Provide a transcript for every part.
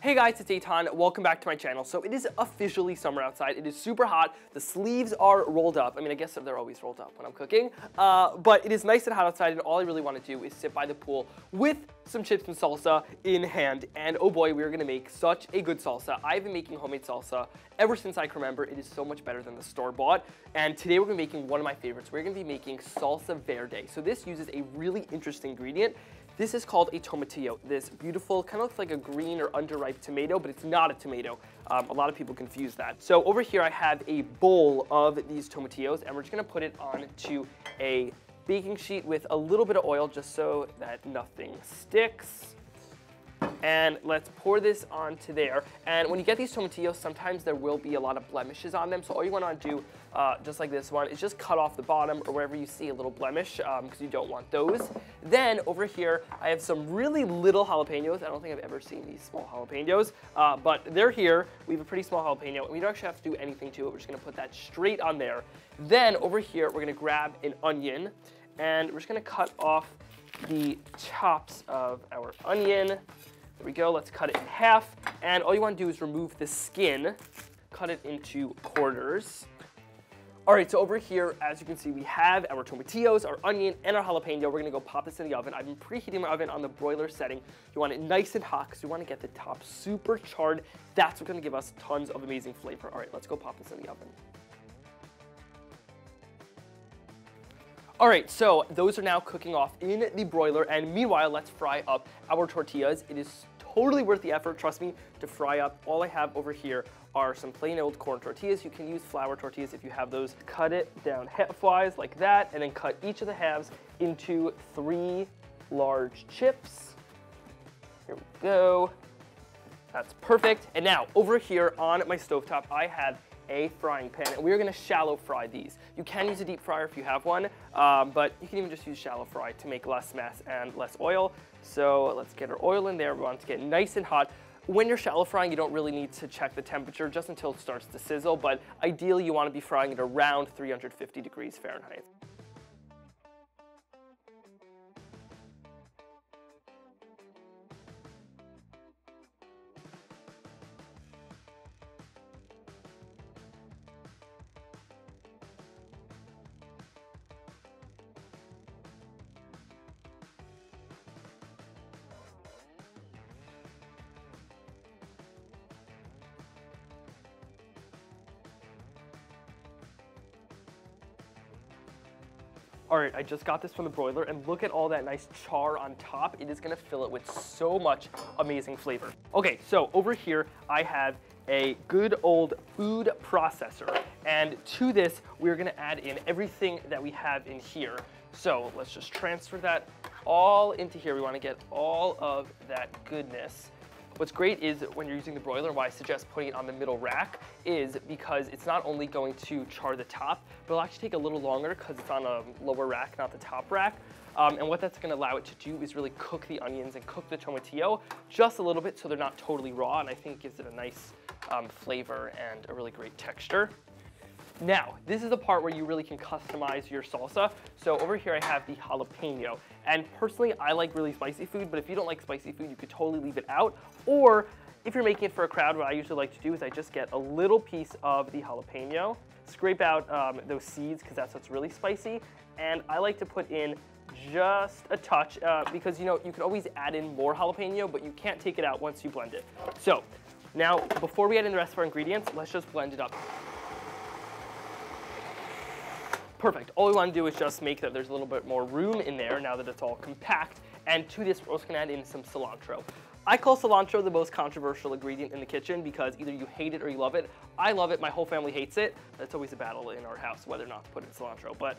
Hey guys, it's Eitan. Welcome back to my channel. So it is officially summer outside. It is super hot. The sleeves are rolled up. I mean, I guess they're always rolled up when I'm cooking. But it is nice and hot outside, and all I really want to do is sit by the pool with some chips and salsa in hand. And oh boy, we're gonna make such a good salsa. I've been making homemade salsa ever since I can remember. It is so much better than the store-bought. And today we're gonna be making one of my favorites. We're gonna be making Salsa Verde. So this uses a really interesting ingredient. This is called a tomatillo. This beautiful, kind of looks like a green or underripe tomato, but it's not a tomato. A lot of people confuse that. So over here I have a bowl of these tomatillos, and we're just gonna put it onto a baking sheet with a little bit of oil just so that nothing sticks. And let's pour this onto there. And when you get these tomatillos, sometimes there will be a lot of blemishes on them. So all you want to do, just like this one, is just cut off the bottom or wherever you see a little blemish, because you don't want those. Then over here, I have some really little jalapenos. I don't think I've ever seen these small jalapenos, but they're here. We have a pretty small jalapeno, and we don't actually have to do anything to it. We're just going to put that straight on there. Then over here, we're going to grab an onion, and we're just going to cut off the tops of our onion. There we go, let's cut it in half. And all you want to do is remove the skin, cut it into quarters. All right, so over here, as you can see, we have our tomatillos, our onion, and our jalapeno. We're gonna go pop this in the oven. I've been preheating my oven on the broiler setting. You want it nice and hot because you want to get the top super charred. That's what's gonna give us tons of amazing flavor. All right, let's go pop this in the oven. All right, so those are now cooking off in the broiler, and meanwhile, let's fry up our tortillas. It is totally worth the effort, trust me, to fry up. All I have over here are some plain old corn tortillas. You can use flour tortillas if you have those. Cut it down half-wise like that, and then cut each of the halves into 3 large chips. Here we go. That's perfect. And now, over here on my stovetop, I have a frying pan, and we're gonna shallow fry these. You can use a deep fryer if you have one, but you can even just use shallow fry to make less mess and less oil. So let's get our oil in there. We want it to get nice and hot. When you're shallow frying, you don't really need to check the temperature just until it starts to sizzle, but ideally you want to be frying it around 350 degrees Fahrenheit. All right, I just got this from the broiler, and look at all that nice char on top. It is gonna fill it with so much amazing flavor. Okay, so over here, I have a good old food processor. And to this, we're gonna add in everything that we have in here. So let's just transfer that all into here. We wanna get all of that goodness. What's great is when you're using the broiler, and why I suggest putting it on the middle rack, is because it's not only going to char the top, but it'll actually take a little longer because it's on a lower rack, not the top rack. And what that's gonna allow it to do is really cook the onions and cook the tomatillo just a little bit so they're not totally raw, and I think it gives it a nice flavor and a really great texture. Now, this is the part where you really can customize your salsa. So over here I have the jalapeno. And personally, I like really spicy food, but if you don't like spicy food, you could totally leave it out. Or if you're making it for a crowd, what I usually like to do is I just get a little piece of the jalapeno, scrape out those seeds because that's what's really spicy. And I like to put in just a touch because you can always add in more jalapeno, but you can't take it out once you blend it. So now, before we add in the rest of our ingredients, let's just blend it up. Perfect. All we want to do is just make that there's a little bit more room in there now that it's all compact. And to this, we're also going to add in some cilantro. I call cilantro the most controversial ingredient in the kitchen because either you hate it or you love it. I love it. My whole family hates it. That's always a battle in our house, whether or not to put in cilantro. But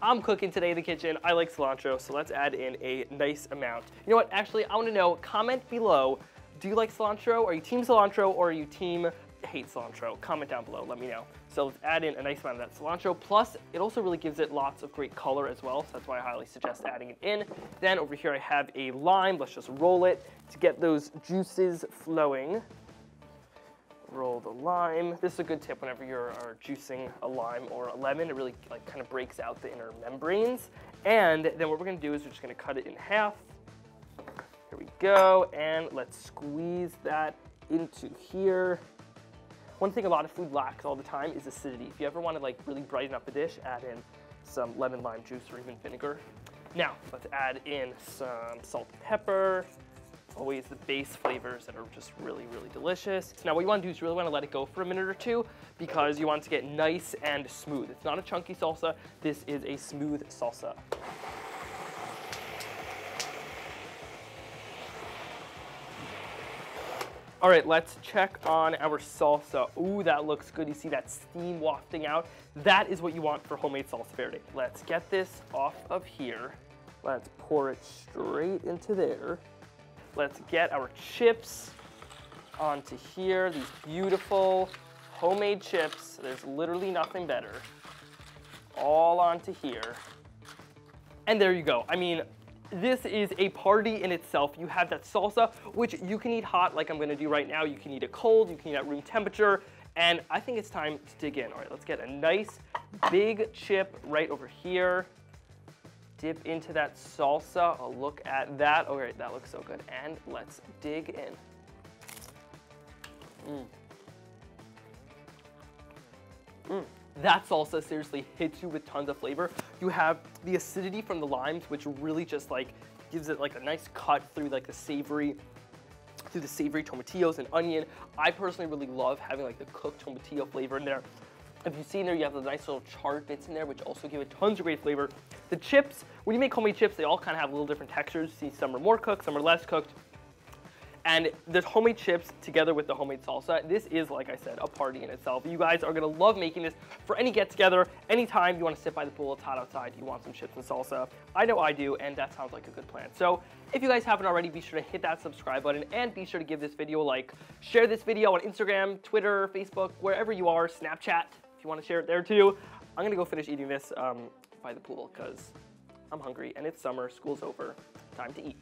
I'm cooking today in the kitchen. I like cilantro, so let's add in a nice amount. You know what? Actually, I want to know, comment below, do you like cilantro? Are you team cilantro or are you team hate cilantro? Comment down below, let me know. So let's add in a nice amount of that cilantro. Plus, it also really gives it lots of great color as well, so that's why I highly suggest adding it in. Then over here I have a lime. Let's just roll it to get those juices flowing. Roll the lime. This is a good tip whenever you're juicing a lime or a lemon. It really kind of breaks out the inner membranes. And then what we're gonna do is we're just gonna cut it in half. Here we go, and let's squeeze that into here. One thing a lot of food lacks all the time is acidity. If you ever want to like really brighten up a dish, add in some lemon lime juice or even vinegar. Now, let's add in some salt and pepper. Always the base flavors that are just really, really delicious. Now what you want to do is you really want to let it go for a minute or two because you want it to get nice and smooth. It's not a chunky salsa, this is a smooth salsa. All right, let's check on our salsa. Ooh, that looks good. You see that steam wafting out? That is what you want for homemade salsa verde. Let's get this off of here. Let's pour it straight into there. Let's get our chips onto here, these beautiful homemade chips. There's literally nothing better. All onto here. And there you go. I mean, this is a party in itself. You have that salsa, which you can eat hot like I'm gonna do right now. You can eat it cold, you can eat at room temperature. And I think it's time to dig in. All right, let's get a nice big chip right over here. Dip into that salsa. Oh, look at that. All right, that looks so good. And let's dig in. That salsa seriously hits you with tons of flavor. You have the acidity from the limes, which really just like gives it like a nice cut through like the savory tomatillos and onion. I personally really love having like the cooked tomatillo flavor in there. If you see in there, you have the nice little charred bits in there, which also give it tons of great flavor. The chips, when you make homemade chips, they all kind of have little different textures. See, some are more cooked, some are less cooked. And the homemade chips together with the homemade salsa, this is, like I said, a party in itself. You guys are gonna love making this for any get-together, anytime you wanna sit by the pool, it's hot outside, you want some chips and salsa. I know I do, and that sounds like a good plan. So if you guys haven't already, be sure to hit that subscribe button and be sure to give this video a like. Share this video on Instagram, Twitter, Facebook, wherever you are, Snapchat. You want to share it there too. I'm gonna go finish eating this by the pool because I'm hungry and it's summer, school's over, time to eat.